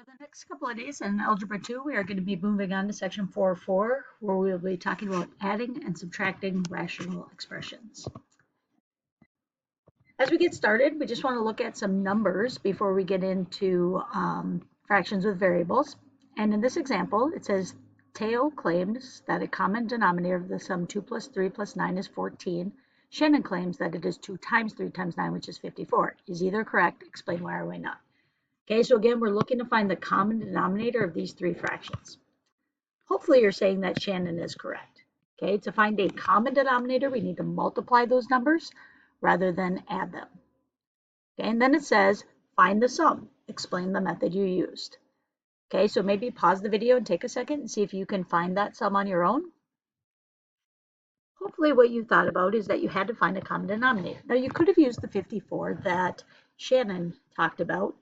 For the next couple of days in Algebra 2, we are going to be moving on to section 4.4, where we will be talking about adding and subtracting rational expressions. As we get started, we just want to look at some numbers before we get into fractions with variables. And in this example, it says, Teo claims that a common denominator of the sum 2 plus 3 plus 9 is 14. Shannon claims that it is 2 times 3 times 9, which is 54. Is either correct? Explain why or why not. Okay, so again, we're looking to find the common denominator of these three fractions. Hopefully you're saying that Shannon is correct. Okay, to find a common denominator, we need to multiply those numbers rather than add them. Okay, and then it says, find the sum. Explain the method you used. Okay, so maybe pause the video and take a second and see if you can find that sum on your own. Hopefully what you thought about is that you had to find a common denominator. Now you could have used the 54 that Shannon talked about,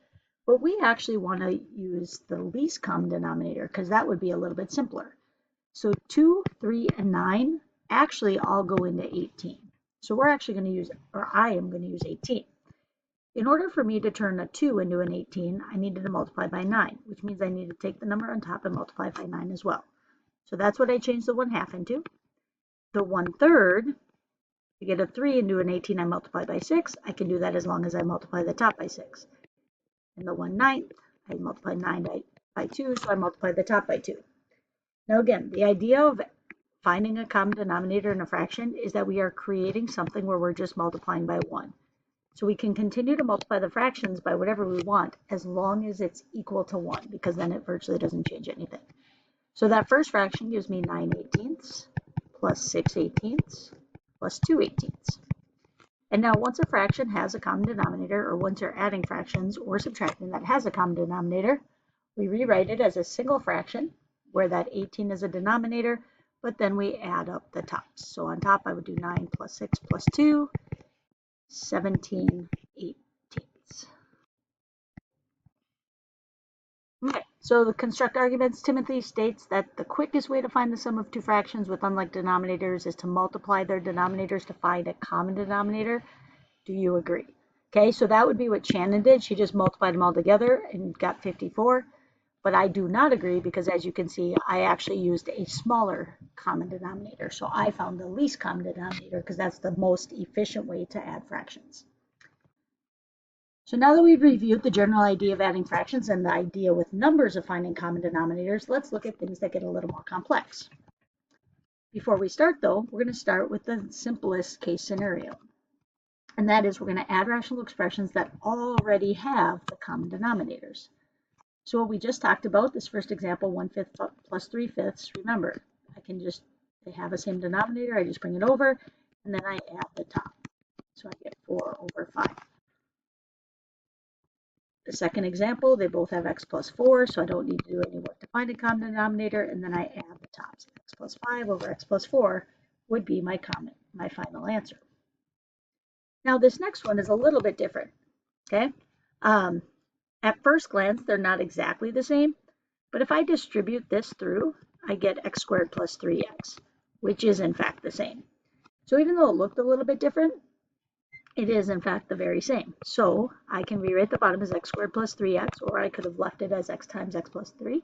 but we actually want to use the least common denominator because that would be a little bit simpler. So 2, 3, and 9 actually all go into 18. So we're actually going to use, or I am going to use 18. In order for me to turn a 2 into an 18, I needed to multiply by 9, which means I need to take the number on top and multiply by 9 as well. So that's what I changed the 1/2 into. The 1/3, to get a 3 into an 18, I multiply by 6. I can do that as long as I multiply the top by 6. And the 1/9, I multiply 9 by 2, so I multiply the top by 2. Now again, the idea of finding a common denominator in a fraction is that we are creating something where we're just multiplying by 1. So we can continue to multiply the fractions by whatever we want as long as it's equal to 1, because then it virtually doesn't change anything. So that first fraction gives me 9/18 plus 6/18 plus 2/18. And now once a fraction has a common denominator, or once you're adding fractions or subtracting that has a common denominator, we rewrite it as a single fraction where that 18 is a denominator, but then we add up the tops. So on top I would do 9 plus 6 plus 2, 17/18. Okay, so the construct arguments, Timothy states that the quickest way to find the sum of two fractions with unlike denominators is to multiply their denominators to find a common denominator. Do you agree? Okay, so that would be what Shannon did. She just multiplied them all together and got 54. But I do not agree because, as you can see, I actually used a smaller common denominator. So I found the least common denominator because that's the most efficient way to add fractions. So now that we've reviewed the general idea of adding fractions and the idea with numbers of finding common denominators, let's look at things that get a little more complex. Before we start, though, we're going to start with the simplest case scenario. And that is we're going to add rational expressions that already have the common denominators. So what we just talked about, this first example, 1/5 plus 3/5, remember, they have the same denominator, I just bring it over, and then I add the top. So I get 4/5. The second example, they both have x plus 4, so I don't need to do any work to find a common denominator, and then I add the tops. X plus 5 over x plus 4 would be my final answer. Now this next one is a little bit different, okay? At first glance, they're not exactly the same, but if I distribute this through, I get x squared plus 3x, which is in fact the same. So even though it looked a little bit different, it is in fact the very same. So I can rewrite the bottom as x squared plus 3x, or I could have left it as x times x plus 3.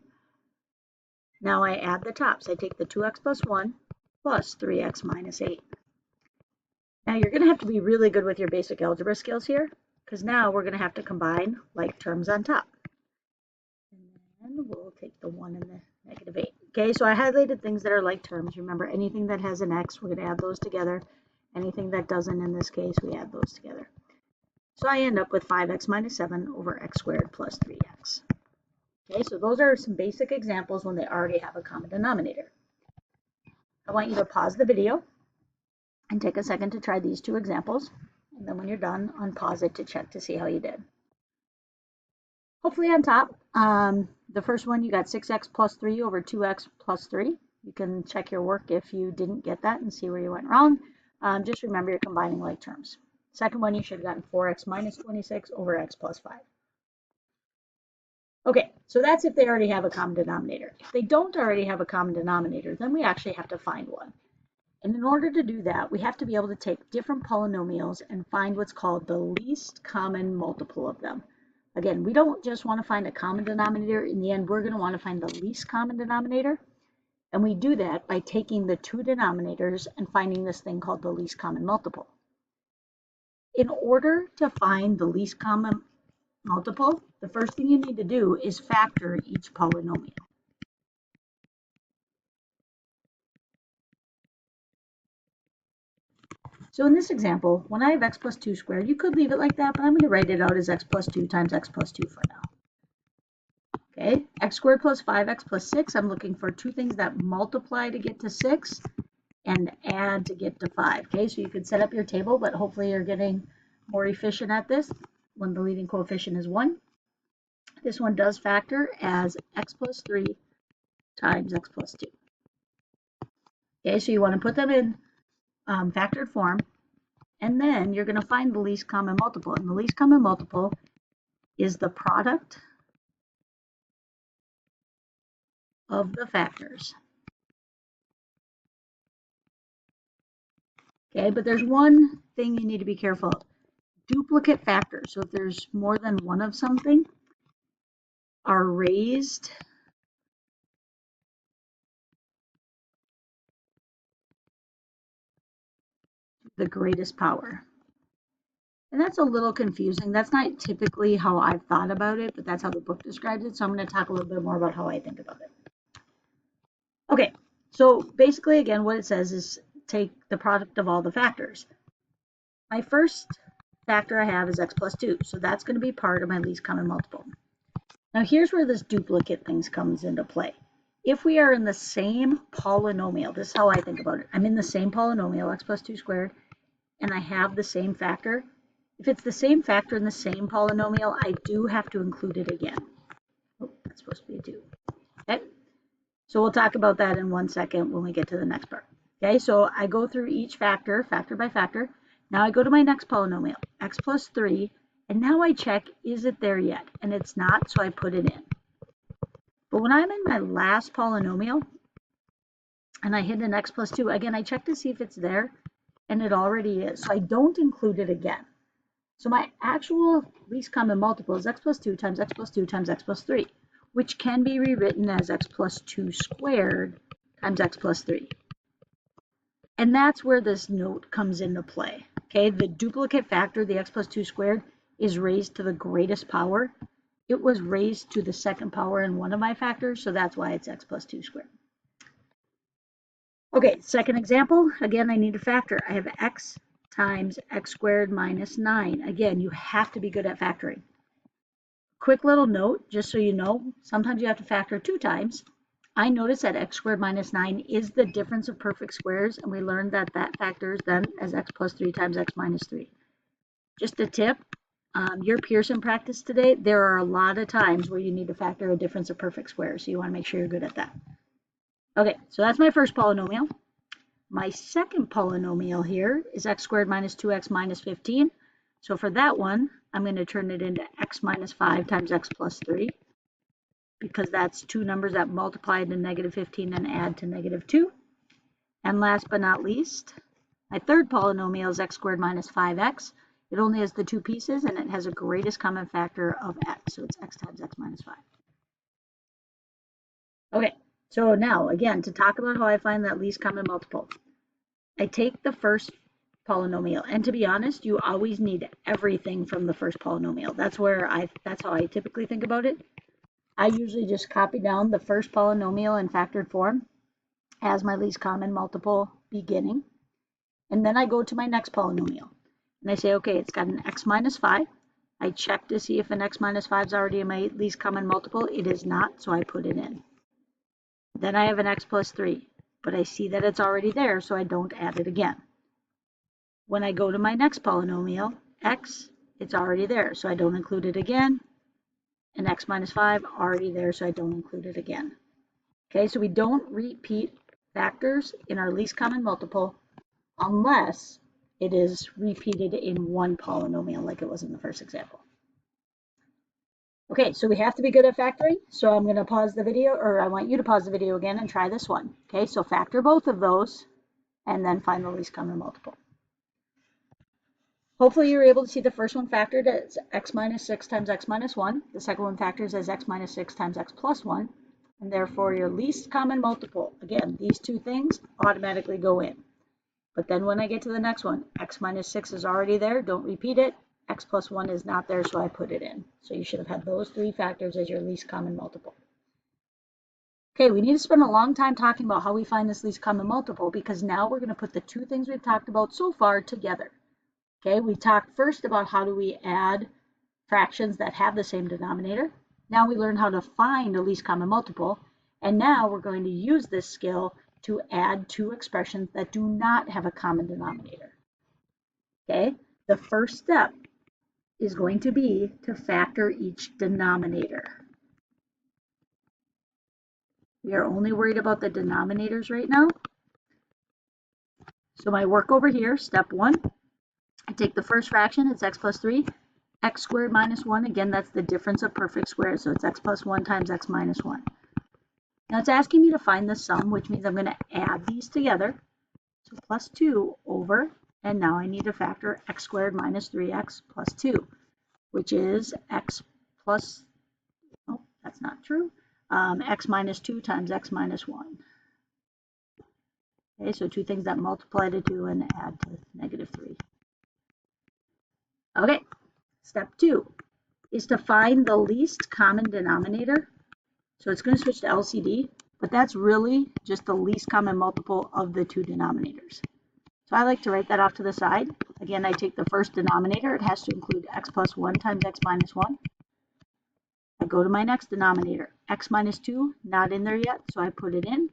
Now I add the tops. I take the 2x plus 1 plus 3x minus 8. Now you're going to have to be really good with your basic algebra skills here, because now we're going to have to combine like terms on top. And then we'll take the 1 and the negative 8. Okay, so I highlighted things that are like terms. Remember, anything that has an x, we're going to add those together. Anything that doesn't, in this case, we add those together. So I end up with 5x minus 7 over x squared plus 3x. Okay, so those are some basic examples when they already have a common denominator. I want you to pause the video and take a second to try these two examples. And then when you're done, unpause it to check to see how you did. Hopefully on top, the first one you got 6x plus 3 over 2x plus 3. You can check your work if you didn't get that and see where you went wrong. Just remember you're combining like terms. Second one, you should have gotten 4x minus 26 over x plus 5. Okay, so that's if they already have a common denominator. If they don't already have a common denominator, then we actually have to find one. And in order to do that, we have to be able to take different polynomials and find what's called the least common multiple of them. Again, we don't just want to find a common denominator. In the end, we're going to want to find the least common denominator. And we do that by taking the two denominators and finding this thing called the least common multiple. In order to find the least common multiple, the first thing you need to do is factor each polynomial. So in this example, when I have x plus 2 squared, you could leave it like that, but I'm going to write it out as x plus 2 times x plus 2 for now. Okay, x squared plus 5x plus 6, I'm looking for two things that multiply to get to 6 and add to get to 5. Okay, so you could set up your table, but hopefully you're getting more efficient at this when the leading coefficient is 1. This one does factor as x plus 3 times x plus 2. Okay, so you want to put them in factored form, and then you're going to find the least common multiple. And the least common multiple is the product of the factors. Okay, but there's one thing you need to be careful of. Duplicate factors, so if there's more than one of something, are raised to the greatest power. And that's a little confusing. That's not typically how I've thought about it, but that's how the book describes it. So I'm going to talk a little bit more about how I think about it. Okay, so basically, again, what it says is take the product of all the factors. My first factor I have is x plus 2, so that's going to be part of my least common multiple. Now here's where this duplicate things comes into play. If we are in the same polynomial, this is how I think about it. I'm in the same polynomial, x plus 2 squared, and I have the same factor. If it's the same factor in the same polynomial, I do have to include it again. Oh, that's supposed to be a 2. Okay, so we'll talk about that in 1 second when we get to the next part. Okay, so I go through each factor, factor by factor. Now I go to my next polynomial, x plus 3, and now I check, is it there yet? And it's not, so I put it in. But when I'm in my last polynomial, and I hit an x plus 2, again, I check to see if it's there, and it already is, so I don't include it again. So my actual least common multiple is x plus 2 times x plus 2 times x plus 3, which can be rewritten as x plus 2 squared times x plus 3. And that's where this note comes into play. Okay, the duplicate factor, the x plus 2 squared, is raised to the greatest power. It was raised to the second power in one of my factors, so that's why it's x plus 2 squared. Okay, second example, again, I need a factor. I have x times x squared minus 9. Again, you have to be good at factoring. Quick little note, just so you know, sometimes you have to factor 2 times. I noticed that x squared minus 9 is the difference of perfect squares, and we learned that that factors then as x plus 3 times x minus 3. Just a tip, your Pearson practice today, there are a lot of times where you need to factor a difference of perfect squares, so you want to make sure you're good at that. Okay, so that's my first polynomial. My second polynomial here is x squared minus 2x minus 15. So for that one, I'm going to turn it into x minus 5 times x plus 3, because that's two numbers that multiply to negative 15 and add to negative 2. And last but not least, my third polynomial is x squared minus 5x. It only has the two pieces, and it has a greatest common factor of x, so it's x times x minus 5. Okay, so now, again, to talk about how I find that least common multiple, I take the first polynomial, and to be honest, you always need everything from the first polynomial. That's how I typically think about it. I usually just copy down the first polynomial in factored form as my least common multiple beginning. And then I go to my next polynomial. And I say, okay, it's got an x minus 5. I check to see if an x minus 5 is already in my least common multiple. It is not, so I put it in. Then I have an x plus 3. But I see that it's already there, so I don't add it again. When I go to my next polynomial, x, it's already there, so I don't include it again. And x minus 5 already there, so I don't include it again. Okay, so we don't repeat factors in our least common multiple unless it is repeated in one polynomial like it was in the first example. Okay, so we have to be good at factoring, so I'm going to pause the video, or I want you to pause the video again and try this one. Okay, so factor both of those and then find the least common multiple. Hopefully you were able to see the first one factored as x minus 6 times x minus 1. The second one factors as x minus 6 times x plus 1. And therefore your least common multiple, again, these two things automatically go in. But then when I get to the next one, x minus 6 is already there. Don't repeat it. X plus 1 is not there, so I put it in. So you should have had those three factors as your least common multiple. Okay, we need to spend a long time talking about how we find this least common multiple because now we're going to put the two things we've talked about so far together. Okay, we talked first about how do we add fractions that have the same denominator. Now we learn how to find a least common multiple, and now we're going to use this skill to add two expressions that do not have a common denominator. Okay, the first step is going to be to factor each denominator. We are only worried about the denominators right now. So my work over here, step 1, I take the first fraction, it's x plus 3, x squared minus 1. Again, that's the difference of perfect squares, so it's x plus 1 times x minus 1. Now it's asking me to find the sum, which means I'm going to add these together. So plus 2 over, and now I need to factor x squared minus 3x plus 2, which is x plus, oh, that's not true, x minus 2 times x minus 1. Okay, so two things that multiply to 2 and add to negative 3. Okay, step 2 is to find the least common denominator. So it's going to switch to LCD, but that's really just the least common multiple of the two denominators. So I like to write that off to the side. Again, I take the first denominator. It has to include x plus 1 times x minus 1. I go to my next denominator. X minus 2, not in there yet, so I put it in.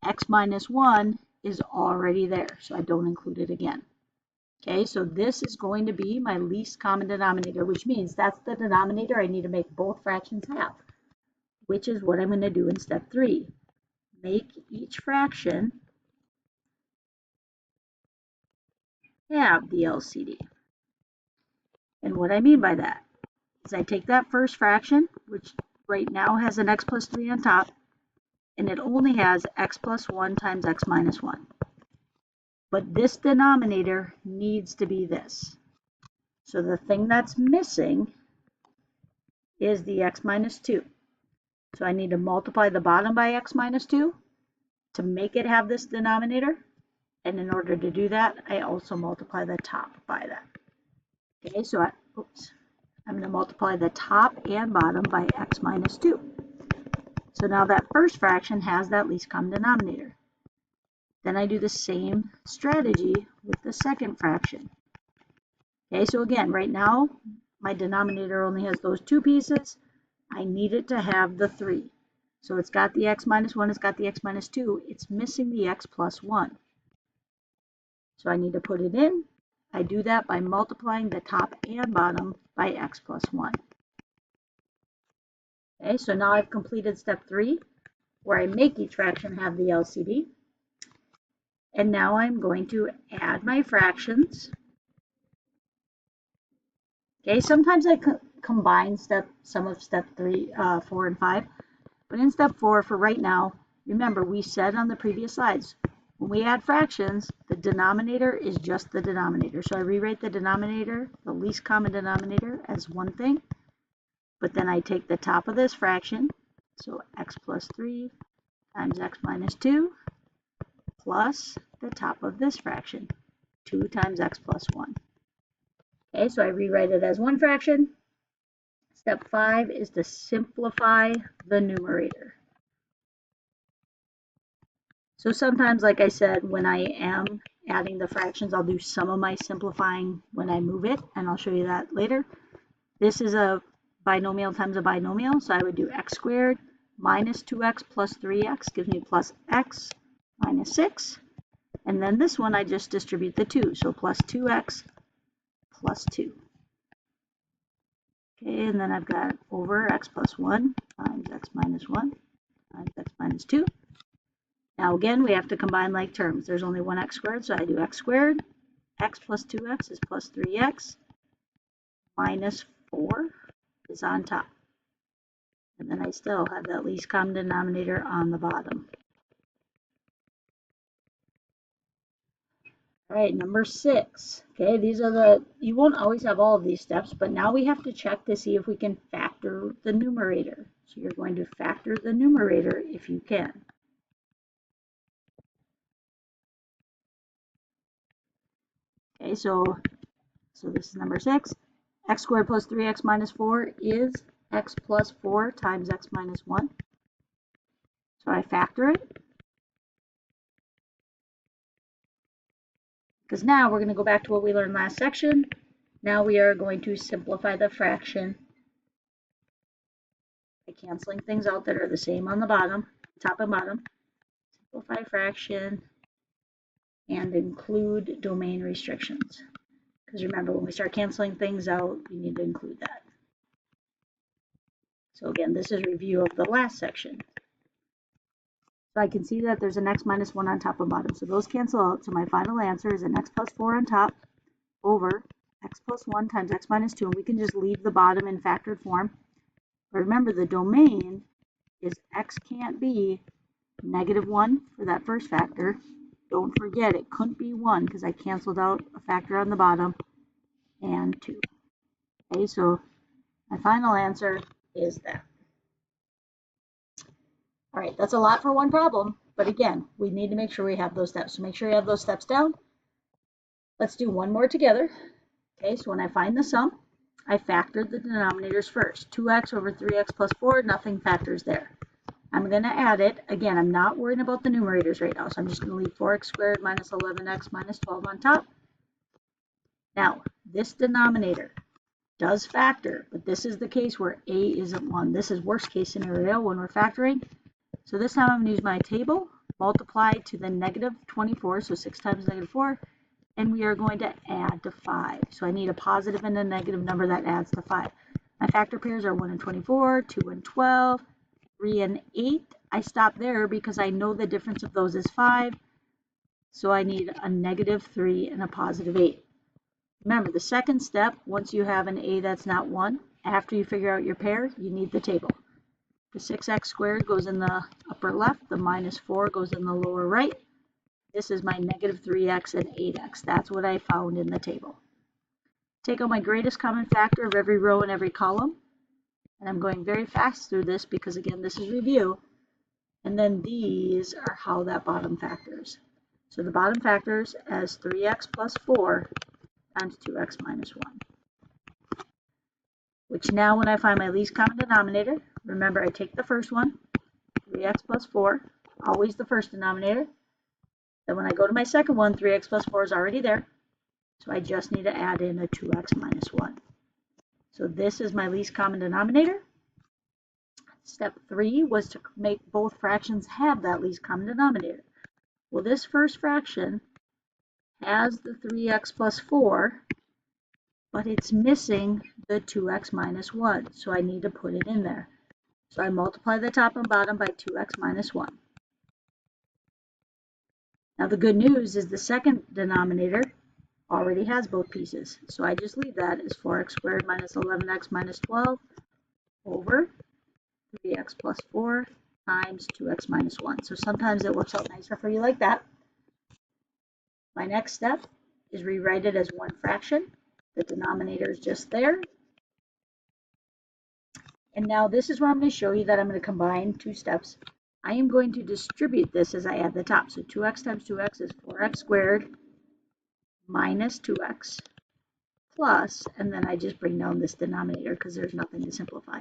X minus 1 is already there, so I don't include it again. Okay, so this is going to be my least common denominator, which means that's the denominator I need to make both fractions have, which is what I'm going to do in step 3. Make each fraction have the LCD. And what I mean by that is I take that first fraction, which right now has an x plus 3 on top, and it only has x plus 1 times x minus 1. But this denominator needs to be this. So the thing that's missing is the x minus 2. So I need to multiply the bottom by x minus 2 to make it have this denominator. And in order to do that, I also multiply the top by that. Okay, so I'm going to multiply the top and bottom by x minus 2. So now that first fraction has that least common denominator. Then I do the same strategy with the second fraction. Okay, so again, right now, my denominator only has those two pieces. I need it to have the 3. So it's got the x minus 1, it's got the x minus 2. It's missing the x plus 1. So I need to put it in. I do that by multiplying the top and bottom by x plus 1. Okay, so now I've completed step 3, where I make each fraction have the LCD. And now I'm going to add my fractions. Okay, sometimes I combine some of step 3, 4, and 5. But in step 4, for right now, remember we said on the previous slides, when we add fractions, the denominator is just the denominator. So I rewrite the denominator, the least common denominator, as one thing. But then I take the top of this fraction, so x plus 3 times x minus 2, plus the top of this fraction, 2 times x plus 1. Okay, so I rewrite it as one fraction. Step 5 is to simplify the numerator. So sometimes, like I said, when I am adding the fractions, I'll do some of my simplifying when I move it, and I'll show you that later. This is a binomial times a binomial, so I would do x squared minus 2x plus 3x gives me plus x minus 6. And then this one, I just distribute the 2, so plus 2x plus 2. Okay, and then I've got over x plus 1 times x minus 1 times x minus 2. Now again, we have to combine like terms. There's only one x squared, so I do x squared. X plus 2x is plus 3x. Minus 4 is on top. And then I still have that least common denominator on the bottom. All right, number 6. Okay, these are you won't always have all of these steps, but now we have to check to see if we can factor the numerator. So you're going to factor the numerator if you can. Okay, so this is number 6. X squared plus 3x minus 4 is x plus 4 times x minus 1. So I factor it. Because now we're going to go back to what we learned last section. Now we are going to simplify the fraction by canceling things out that are the same on the bottom, top and bottom. Simplify fraction and include domain restrictions. Because remember, when we start canceling things out, we need to include that. So again, this is review of the last section. So I can see that there's an x minus 1 on top and bottom. So those cancel out. So my final answer is an x plus 4 on top over x plus 1 times x minus 2. And we can just leave the bottom in factored form. But remember, the domain is x can't be negative 1 for that first factor. Don't forget, it couldn't be 1 because I canceled out a factor on the bottom and 2. Okay, so my final answer is that. All right, that's a lot for one problem, but again, we need to make sure we have those steps. So make sure you have those steps down. Let's do one more together. Okay, so when I find the sum, I factor the denominators first. 2x over 3x plus 4, nothing factors there. I'm going to add it. Again, I'm not worrying about the numerators right now, so I'm just going to leave 4x squared minus 11x minus 12 on top. Now, this denominator does factor, but this is the case where a isn't 1. This is worst case scenario when we're factoring. So this time I'm going to use my table, multiply to the negative 24, so 6 times negative 4, and we are going to add to 5. So I need a positive and a negative number that adds to 5. My factor pairs are 1 and 24, 2 and 12, 3 and 8. I stop there because I know the difference of those is 5, so I need a negative 3 and a positive 8. Remember, the second step, once you have an a that's not 1, after you figure out your pair, you need the table. The 6x squared goes in the upper left, the minus 4 goes in the lower right. This is my negative 3x and 8x. That's what I found in the table. Take out my greatest common factor of every row and every column. And I'm going very fast through this because, again, this is review. And then these are how that bottom factors. So the bottom factors as 3x plus 4 times 2x minus 1. Which now when I find my least common denominator, remember I take the first one, 3x plus 4, always the first denominator. Then when I go to my second one, 3x plus 4 is already there. So I just need to add in a 2x minus 1. So this is my least common denominator. Step 3 was to make both fractions have that least common denominator. Well, this first fraction has the 3x plus 4, but it's missing the 2x minus 1, so I need to put it in there. So I multiply the top and bottom by 2x minus 1. Now the good news is the second denominator already has both pieces, so I just leave that as 4x squared minus 11x minus 12 over 3x plus 4 times 2x minus 1. So sometimes it works out nicer for you like that. My next step is rewrite it as one fraction. The denominator is just there. And now this is where I'm going to show you that I'm going to combine two steps. I am going to distribute this as I add the top. So 2x times 2x is 4x squared minus 2x plus, and then I just bring down this denominator because there's nothing to simplify.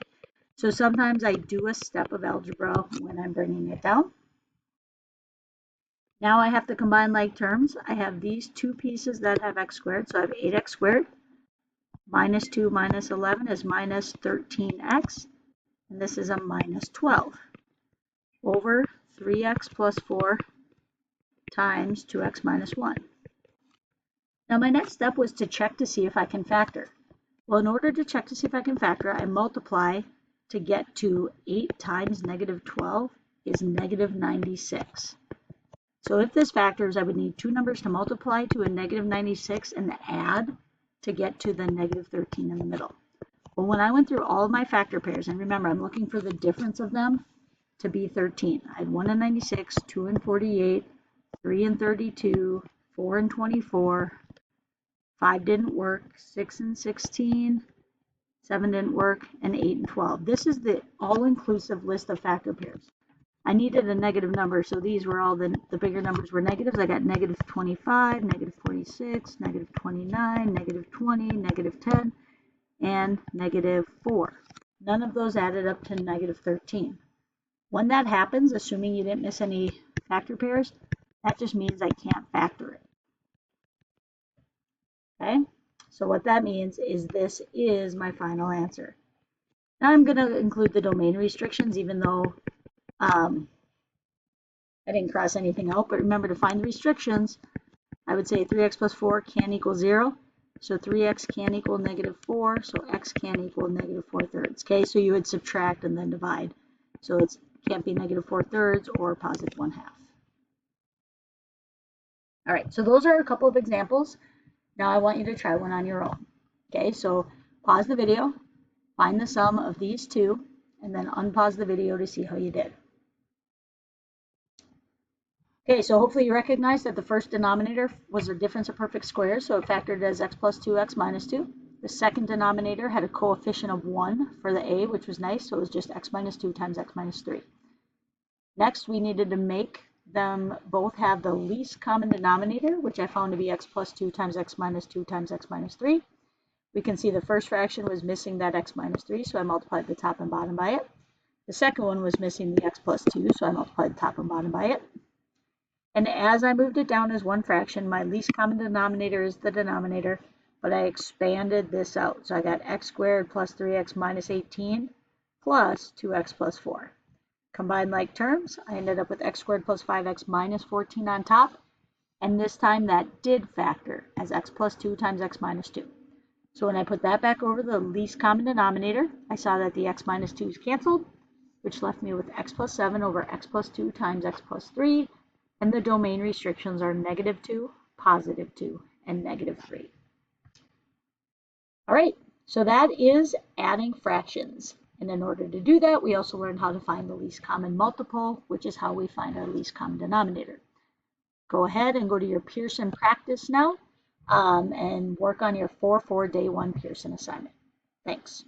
So sometimes I do a step of algebra when I'm bringing it down. Now I have to combine like terms. I have these two pieces that have x squared, so I have 8x squared. Minus 2 minus 11 is minus 13x, and this is a minus 12 over 3x plus 4 times 2x minus 1. Now my next step was to check to see if I can factor. Well, in order to check to see if I can factor, I multiply to get to 8 times negative 12 is negative 96. So if this factors, I would need two numbers to multiply to a negative 96 and add to get to the negative 13 in the middle. Well, when I went through all of my factor pairs, and remember, I'm looking for the difference of them to be 13. I had 1 and 96, 2 and 48, 3 and 32, 4 and 24, 5 didn't work, 6 and 16, 7 didn't work, and 8 and 12. This is the all-inclusive list of factor pairs. I needed a negative number, so these were all the bigger numbers were negatives. I got negative 25, negative 46, negative 29, negative 20, negative 10, and negative 4. None of those added up to negative 13. When that happens, assuming you didn't miss any factor pairs, that just means I can't factor it. Okay, so what that means is this is my final answer. Now I'm going to include the domain restrictions, even though I didn't cross anything out, but remember to find the restrictions. I would say 3x plus 4 can equal 0. So 3x can equal negative 4, so x can equal negative 4/3. Okay, so you would subtract and then divide. So it can't be negative 4/3 or positive 1/2. All right, so those are a couple of examples. Now I want you to try one on your own. Okay, so pause the video, find the sum of these two, and then unpause the video to see how you did. Okay, so hopefully you recognize that the first denominator was a difference of perfect squares, so it factored as x plus 2, x minus 2. The second denominator had a coefficient of 1 for the a, which was nice, so it was just x minus 2 times x minus 3. Next, we needed to make them both have the least common denominator, which I found to be x plus 2 times x minus 2 times x minus 3. We can see the first fraction was missing that x minus 3, so I multiplied the top and bottom by it. The second one was missing the x plus 2, so I multiplied the top and bottom by it. And as I moved it down as one fraction, my least common denominator is the denominator, but I expanded this out. So I got x squared plus 3x minus 18 plus 2x plus 4. Combined like terms, I ended up with x squared plus 5x minus 14 on top, and this time that did factor as x plus 2 times x minus 2. So when I put that back over the least common denominator, I saw that the x minus 2's canceled, which left me with x plus 7 over x plus 2 times x plus 3, and the domain restrictions are negative 2, positive 2, and negative 3. All right, so that is adding fractions. And in order to do that, we also learned how to find the least common multiple, which is how we find our least common denominator. Go ahead and go to your Pearson practice now and work on your 4-4 day 1 Pearson assignment. Thanks.